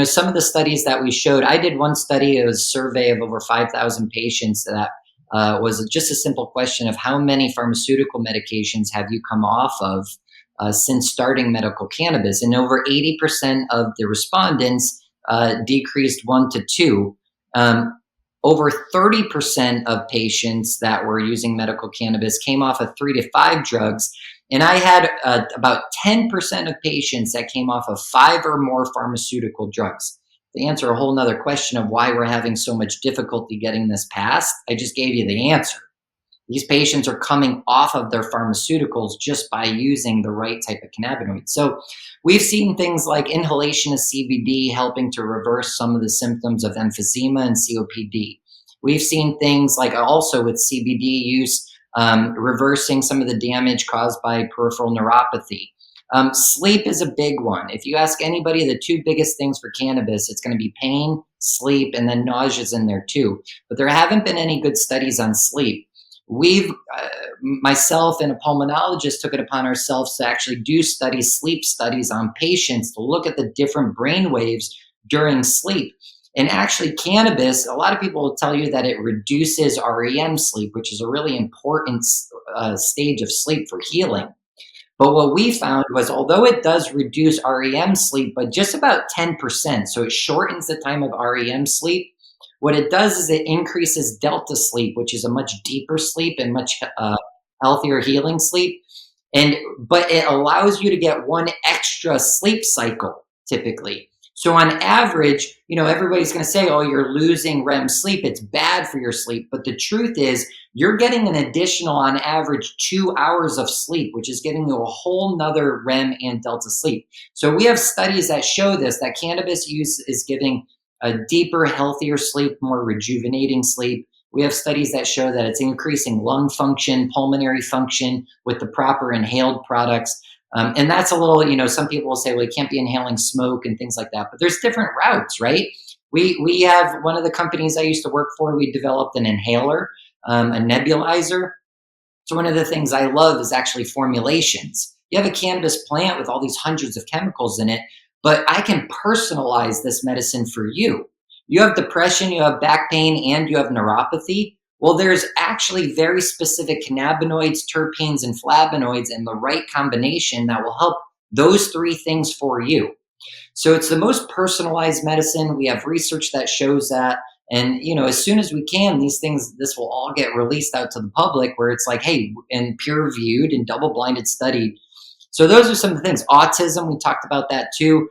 Some of the studies that we showed, I did one study, it was a survey of over 5,000 patients that was just a simple question of how many pharmaceutical medications have you come off of since starting medical cannabis? And over 80% of the respondents decreased one to two. Um, Over 30% of patients that were using medical cannabis came off of 3 to 5 drugs. And I had about 10% of patients that came off of 5 or more pharmaceutical drugs. To answer a whole nother question of why we're having so much difficulty getting this passed, I just gave you the answer. These patients are coming off of their pharmaceuticals just by using the right type of cannabinoid. So we've seen things like inhalation of CBD helping to reverse some of the symptoms of emphysema and COPD. We've seen things like also with CBD use reversing some of the damage caused by peripheral neuropathy. Sleep is a big one. If you ask anybody, the 2 biggest things for cannabis, it's going to be pain, sleep, and then nausea's in there too. But there haven't been any good studies on sleep. We've myself and a pulmonologist took it upon ourselves to actually do studies, sleep studies on patients to look at the different brain waves during sleep. And actually, cannabis, a lot of people will tell you that it reduces REM sleep, which is a really important stage of sleep for healing. But what we found was, although it does reduce REM sleep, but just about 10%, so it shortens the time of REM sleep. What it does is it increases delta sleep, which is a much deeper sleep and much healthier healing sleep. But it allows you to get one extra sleep cycle typically. So on average, everybody's going to say, "Oh, you're losing REM sleep. It's bad for your sleep." But the truth is, you're getting an additional, on average, 2 hours of sleep, which is giving you a whole nother REM and delta sleep. So we have studies that show this, that cannabis use is giving a deeper, healthier sleep, more rejuvenating sleep. We have studies that show that it's increasing lung function, pulmonary function with the proper inhaled products. And that's a little, some people will say, well, you can't be inhaling smoke and things like that. But there's different routes, right? We have one of the companies I used to work for, we developed an inhaler, a nebulizer. So one of the things I love is actually formulations. You have a cannabis plant with all these hundreds of chemicals in it, but I can personalize this medicine for you. You have depression, you have back pain, and you have neuropathy. Well, there's actually very specific cannabinoids, terpenes, and flavonoids in the right combination that will help those 3 things for you. So it's the most personalized medicine. We have research that shows that. And as soon as we can, this will all get released out to the public, where it's like, hey, and peer reviewed and double blinded studied. So those are some of the things. Autism, we talked about that too.